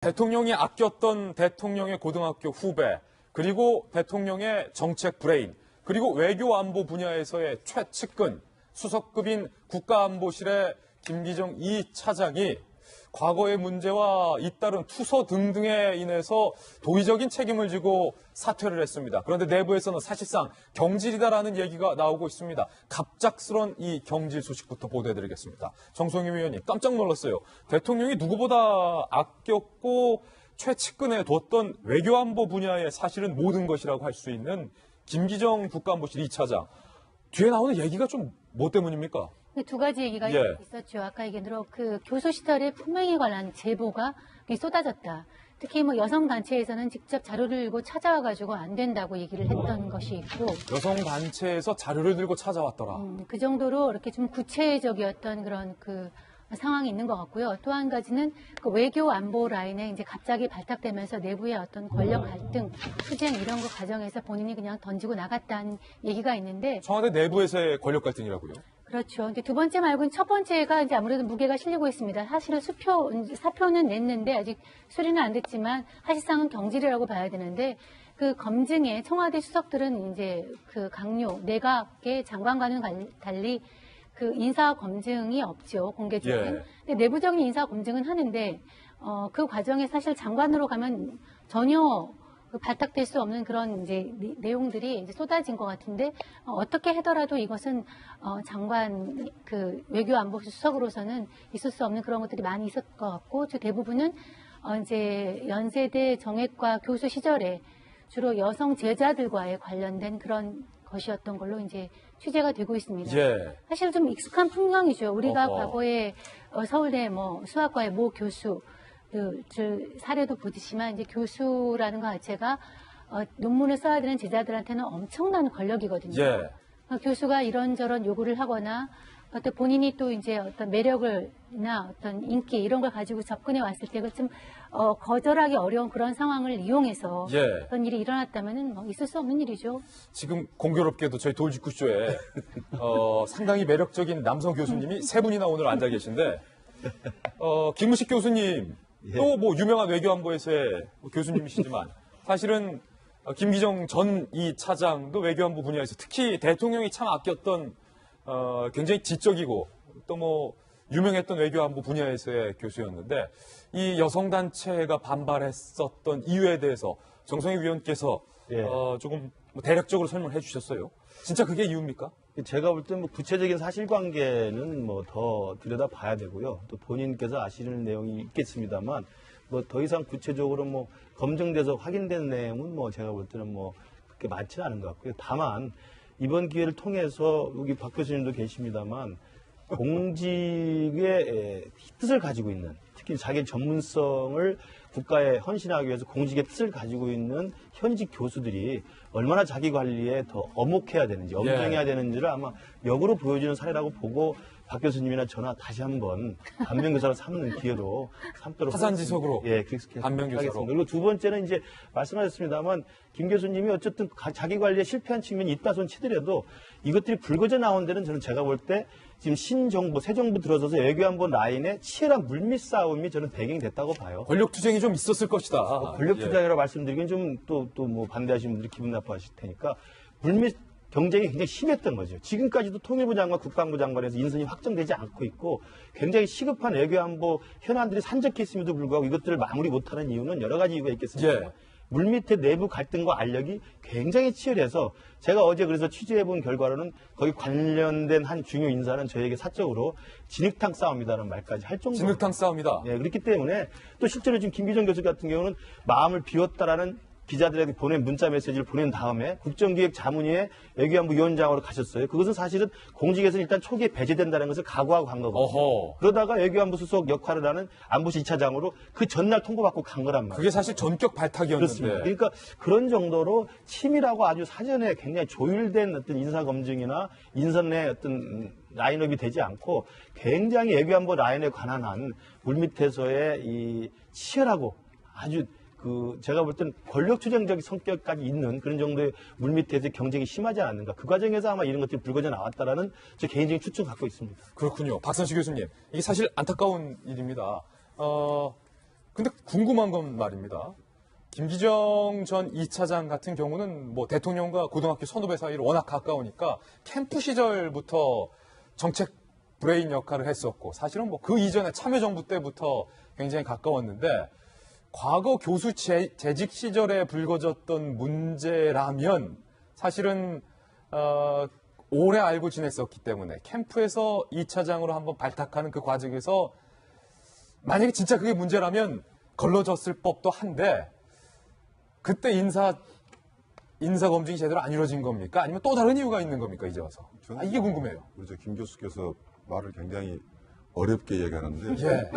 대통령이 아꼈던 대통령의 고등학교 후배, 그리고 대통령의 정책 브레인, 그리고 외교 안보 분야에서의 최측근, 수석급인 국가안보실의 김기정 이 차장이 과거의 문제와 잇따른 투서 등등에 인해서 도의적인 책임을 지고 사퇴를 했습니다. 그런데 내부에서는 사실상 경질이다라는 얘기가 나오고 있습니다. 갑작스런 이 경질 소식부터 보도해드리겠습니다. 정성희 위원님 깜짝 놀랐어요. 대통령이 누구보다 아꼈고 최측근에 뒀던 외교안보 분야의 사실은 모든 것이라고 할 수 있는 김기정 국가안보실 2차장. 뒤에 나오는 얘기가 좀 뭐 때문입니까? 두 가지 얘기가 있었죠. 아까 얘기한 그 교수 시절에 품행에 관한 제보가 쏟아졌다. 특히 뭐 여성 단체에서는 직접 자료를 들고 찾아와가지고 안 된다고 얘기를 했던 것이 있고, 여성 단체에서 자료를 들고 찾아왔더라. 그 정도로 이렇게 좀 구체적이었던 그런 그 상황이 있는 것 같고요. 또 한 가지는 그 외교 안보 라인에 이제 갑자기 발탁되면서 내부의 어떤 권력 갈등, 투쟁 이런 거 과정에서 본인이 그냥 던지고 나갔다는 얘기가 있는데, 청와대 내부에서의 권력 갈등이라고요? 그렇죠. 근데 두 번째 말고는 첫 번째가 이제 아무래도 무게가 실리고 있습니다. 사실은 사표는 냈는데 아직 수리는 안 됐지만 사실상은 경질이라고 봐야 되는데, 그 검증에 청와대 수석들은 이제 그 강요, 내각의 장관과는 달리 그 인사 검증이 없죠, 공개적인. 근데 내부적인 인사 검증은 하는데, 그 과정에 사실 장관으로 가면 전혀 발탁될 수 없는 그런 이제 내용들이 이제 쏟아진 것 같은데, 어떻게 하더라도 이것은 장관 그 외교안보실 수석으로서는 있을 수 없는 그런 것들이 많이 있었을 것 같고, 대부분은 이제 연세대 정외과 교수 시절에 주로 여성 제자들과의 관련된 그런 것이었던 걸로 이제 취재가 되고 있습니다. 사실 좀 익숙한 풍경이죠. 우리가 과거에 서울대 뭐 수학과의 모 교수 사례도 보듯이만 이제 교수라는 것 자체가 논문을 써야 되는 제자들한테는 엄청난 권력이거든요. 교수가 이런저런 요구를 하거나 또 본인이 또 이제 어떤 매력을나 어떤 인기 이런 걸 가지고 접근해 왔을 때 좀 거절하기 어려운 그런 상황을 이용해서 그런 일이 일어났다면은 뭐 있을 수 없는 일이죠. 지금 공교롭게도 저희 돌직구쇼에 상당히 매력적인 남성 교수님이 세 분이나 오늘 앉아 계신데, 김무식 교수님 또 뭐 유명한 외교안보에서의 교수님이시지만 사실은 김기정 전 이 차장도 외교안보 분야에서 특히 대통령이 참 아꼈던 굉장히 지적이고 또 뭐 유명했던 외교안보 분야에서의 교수였는데, 이 여성단체가 반발했었던 이유에 대해서 정성희 위원께서 조금 대략적으로 설명해 주셨어요. 진짜 그게 이유입니까? 제가 볼 때 뭐 구체적인 사실관계는 뭐 더 들여다 봐야 되고요. 또 본인께서 아시는 내용이 있겠습니다만, 뭐 더 이상 구체적으로 뭐 검증돼서 확인된 내용은 뭐 제가 볼 때는 뭐 그렇게 많지는 않은 것 같고요. 다만 이번 기회를 통해서 여기 박 교수님도 계십니다만, 공직의 뜻을 가지고 있는, 특히 자기 전문성을 국가에 헌신하기 위해서 공직의 뜻을 가지고 있는 현직 교수들이 얼마나 자기 관리에 더 엄혹해야 되는지, 엄정해야 되는지를 아마 역으로 보여주는 사례라고 보고 박 교수님이나 저나 다시 한번 반면교사로 삼는 기회로 삼도록 타산지석으로 그렇게 반면교사로. 그리고 두 번째는 이제 말씀하셨습니다만, 김 교수님이 어쨌든 자기 관리에 실패한 측면이 있다 손 치더라도 이것들이 불거져 나온 데는 저는 제가 볼 때 지금 신정부, 새 정부 들어서서 외교안보 라인에 치열한 물밑 싸움이 저는 배경이 됐다고 봐요. 권력투쟁이 좀 있었을 것이다. 권력투쟁이라고 말씀드리긴 좀 또 뭐 반대하시는 분들이 기분 나빠하실 테니까, 물밑 경쟁이 굉장히 심했던 거죠. 지금까지도 통일부 장관, 국방부 장관에서 인선이 확정되지 않고 있고 굉장히 시급한 외교안보 현안들이 산적해 있음에도 불구하고 이것들을 마무리 못하는 이유는 여러 가지 이유가 있겠습니다. 물밑의 내부 갈등과 알력이 굉장히 치열해서, 제가 어제 그래서 취재해본 결과로는 거기 관련된 한 중요 인사는 저에게 사적으로 진흙탕 싸움이다라는 말까지 할 정도로. 진흙탕 싸움이다. 그렇기 때문에 또 실제로 지금 김기정 교수 같은 경우는 마음을 비웠다라는 기자들에게 보낸 문자 메시지를 보낸 다음에 국정기획자문위에 외교안보 위원장으로 가셨어요. 그것은 사실은 공직에서 일단 초기에 배제된다는 것을 각오하고 간 거거든요. 그러다가 외교안보 수석 역할을 하는 안보실 2차장으로 그 전날 통보받고 간 거란 말이에요. 그게 사실 전격 발탁이었는데. 그렇습니다. 그러니까 그런 정도로 치밀하고 아주 사전에 굉장히 조율된 어떤 인사검증이나 인선의 어떤 라인업이 되지 않고 굉장히 외교안보 라인에 관한 한 물밑에서의 이 치열하고 아주 제가 볼 때는 권력투쟁적인 성격까지 있는 그런 정도의 물밑에서 경쟁이 심하지 않았는가. 그 과정에서 아마 이런 것들이 불거져 나왔다라는 제 개인적인 추측을 갖고 있습니다. 그렇군요. 박선식 교수님. 이게 사실 안타까운 일입니다. 근데 궁금한 건 말입니다. 김기정 전 2차장 같은 경우는 뭐 대통령과 고등학교 선후배 사이로 워낙 가까우니까 캠프 시절부터 정책 브레인 역할을 했었고 사실은 뭐 그 이전에 참여정부 때부터 굉장히 가까웠는데 과거 교수 재직 시절에 불거졌던 문제라면 사실은 오래 알고 지냈었기 때문에 캠프에서 2차장으로 한번 발탁하는 그 과정에서 만약에 진짜 그게 문제라면 걸러졌을 법도 한데 그때 인사 검증이 제대로 안 이루어진 겁니까? 아니면 또 다른 이유가 있는 겁니까? 이제 와서. 이게 궁금해요. 우리 김 교수께서 말을 굉장히 어렵게 얘기하는데 예.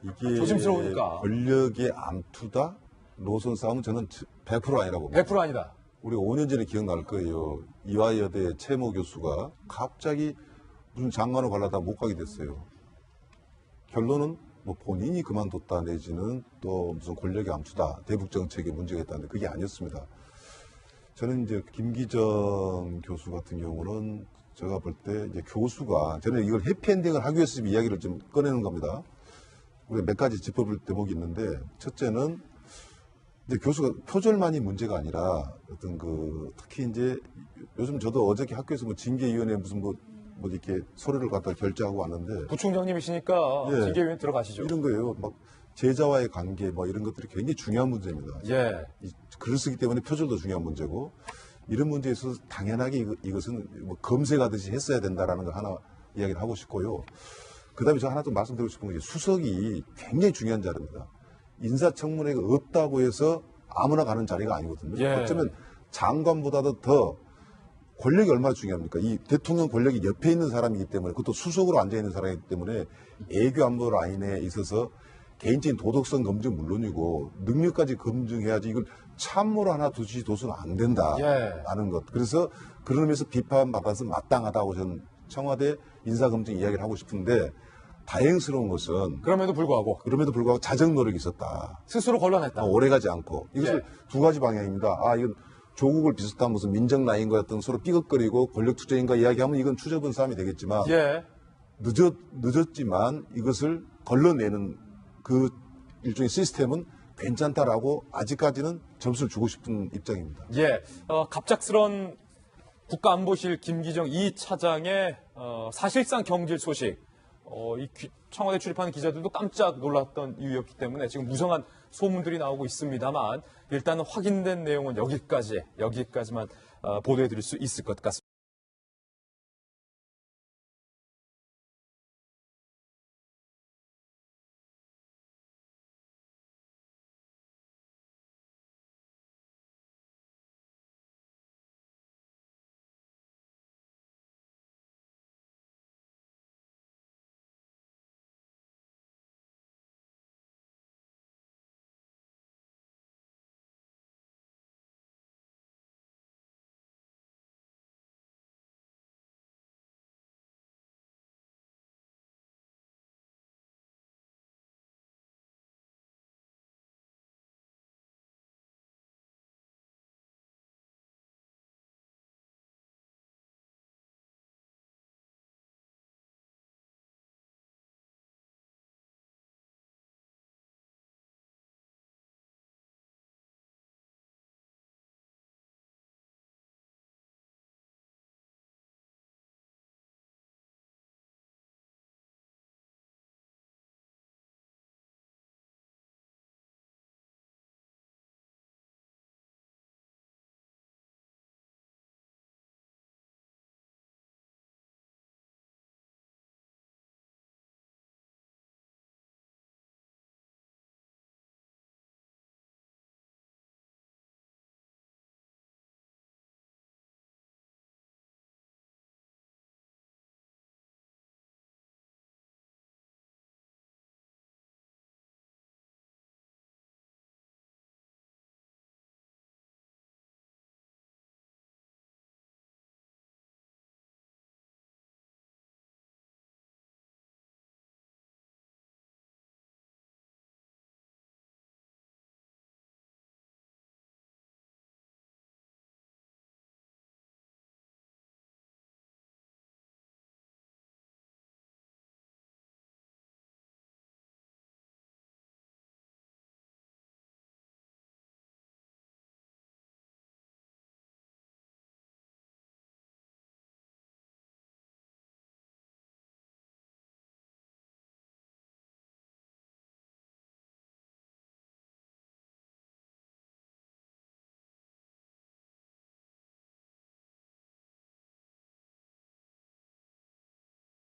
이게 조심스러우니까. 권력의 암투다? 노선 싸움은 저는 100% 아니라고 봅니다. 100% 아니다. 우리가 5년 전에 기억날 거예요. 이화여대 최모 교수가 갑자기 무슨 장관을 관하다 못 가게 됐어요. 결론은 뭐 본인이 그만뒀다 내지는 또 무슨 권력의 암투다, 대북 정책에 문제가 있다는데 그게 아니었습니다. 저는 이제 김기정 교수 같은 경우는 제가 볼 때 이제 교수가 저는 이걸 해피엔딩을 하기 위해서 지금 이야기를 좀 꺼내는 겁니다. 우리가 몇 가지 짚어볼 대목이 있는데 첫째는 이제 교수가 표절만이 문제가 아니라 어떤 특히 이제 요즘 저도 어저께 학교에서 뭐 징계위원회 무슨 뭐 이렇게 서류를 갖다 결제하고 왔는데 부총장님이시니까 예. 징계위원 들어가시죠. 이런 거예요. 막 제자와의 관계 뭐 이런 것들이 굉장히 중요한 문제입니다. 예. 글을 쓰기 때문에 표절도 중요한 문제고 이런 문제에 있어서 당연하게 이것은 뭐 검색하듯이 했어야 된다라는 걸 하나 이야기를 하고 싶고요. 그다음에 저 하나 좀 말씀드리고 싶은 게 수석이 굉장히 중요한 자리입니다. 인사청문회가 없다고 해서 아무나 가는 자리가 아니거든요. 예. 어쩌면 장관보다도 더 권력이 얼마나 중요합니까? 이 대통령 권력이 옆에 있는 사람이기 때문에 그것도 수석으로 앉아있는 사람이기 때문에 애교 안보 라인에 있어서 개인적인 도덕성 검증 물론이고 능력까지 검증해야지 이걸 참모로 하나 두지 둬서는 안 된다라는 것. 그래서 그런 의미에서 비판받아서 마땅하다고 저는 청와대 인사검증 이야기를 하고 싶은데 다행스러운 것은 그럼에도 불구하고 자정 노력이 있었다. 스스로 걸러냈다. 오래가지 않고 이것을 두 가지 방향입니다. 이건 조국을 비슷한 무슨 민정 라인 같은 서로 삐걱거리고 권력 투쟁인가 이야기하면 이건 추접은 싸움이 되겠지만 예. 늦었지만 이것을 걸러내는 그 일종의 시스템은 괜찮다라고 아직까지는 점수를 주고 싶은 입장입니다. 예. 갑작스런 국가안보실 김기정 2차장의 사실상 경질 소식. 청와대 출입하는 기자들도 깜짝 놀랐던 이유였기 때문에 지금 무성한 소문들이 나오고 있습니다만 일단 확인된 내용은 여기까지만 보도해드릴 수 있을 것 같습니다.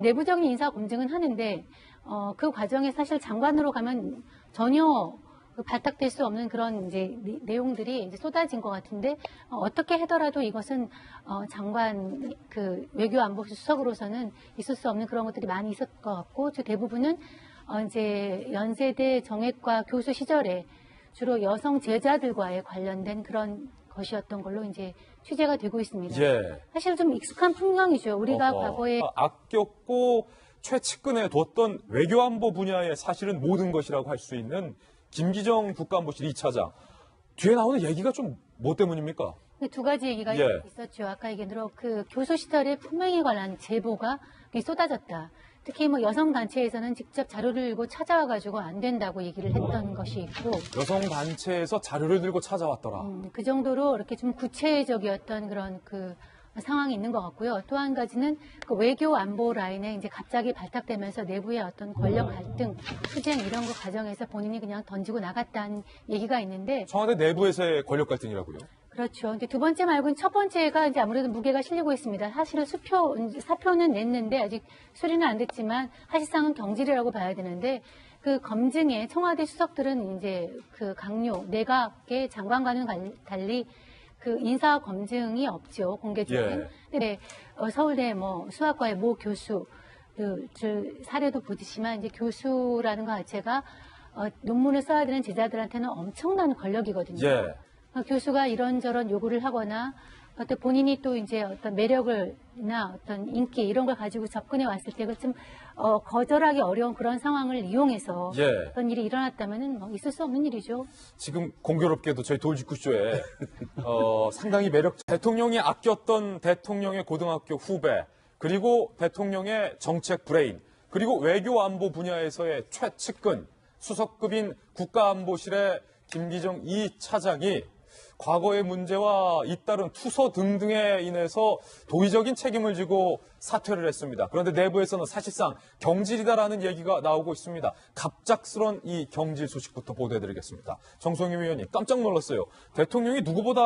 내부적인 인사 검증은 하는데 그 과정에 사실 장관으로 가면 전혀 발탁될 수 없는 그런 이제 내용들이 이제 쏟아진 것 같은데 어떻게 하더라도 이것은 장관 그 외교안보 수석으로서는 있을 수 없는 그런 것들이 많이 있었을 것 같고 저 대부분은 이제 연세대 정외과 교수 시절에 주로 여성 제자들과의 관련된 그런 것이었던 걸로 이제 취재가 되고 있습니다. 예. 사실 좀 익숙한 풍경이죠. 우리가 어허. 과거에 아꼈고 최측근에 뒀던 외교안보 분야의 사실은 모든 것이라고 할 수 있는 김기정 국가안보실 2차장. 뒤에 나오는 얘기가 좀 뭐 때문입니까? 두 가지 얘기가 예. 있었죠. 아까 얘기한 대로 그 교수 시절의 품행에 관한 제보가 쏟아졌다. 특히 뭐 여성 단체에서는 직접 자료를 들고 찾아와가지고 안 된다고 얘기를 했던 것이 있고, 여성 단체에서 자료를 들고 찾아왔더라. 그 정도로 이렇게 좀 구체적이었던 그런 그 상황이 있는 것 같고요. 또 한 가지는 그 외교 안보 라인에 이제 갑자기 발탁되면서 내부의 어떤 권력 갈등, 투쟁 이런 거 과정에서 본인이 그냥 던지고 나갔다는 얘기가 있는데, 청와대 내부에서의 권력 갈등이라고요? 그렇죠. 근데 두 번째 말고는 첫 번째가 이제 아무래도 무게가 실리고 있습니다. 사실은 사표는 냈는데 아직 수리는 안 됐지만 사실상은 경질이라고 봐야 되는데 그 검증에 청와대 수석들은 이제 그 강요, 내각의 장관과는 달리 그 인사 검증이 없죠. 공개적인. 예. 네, 서울대 뭐 수학과의 모 교수 그 사례도 보듯이만 이제 교수라는 것 자체가 논문을 써야 되는 제자들한테는 엄청난 권력이거든요. 예. 교수가 이런저런 요구를 하거나 어떤 본인이 또 이제 어떤 매력을나 어떤 인기 이런 걸 가지고 접근해 왔을 때 좀 거절하기 어려운 그런 상황을 이용해서 예. 어떤 일이 일어났다면은 뭐 있을 수 없는 일이죠. 지금 공교롭게도 저희 돌직구쇼에 상당히 대통령이 아꼈던 대통령의 고등학교 후배, 그리고 대통령의 정책 브레인, 그리고 외교안보 분야에서의 최측근, 수석급인 국가안보실의 김기정 2차장이 과거의 문제와 잇따른 투서 등등에 인해서 도의적인 책임을 지고 사퇴를 했습니다. 그런데 내부에서는 사실상 경질이다라는 얘기가 나오고 있습니다. 갑작스런 이 경질 소식부터 보도해드리겠습니다. 정성희 위원님 깜짝 놀랐어요. 대통령이 누구보다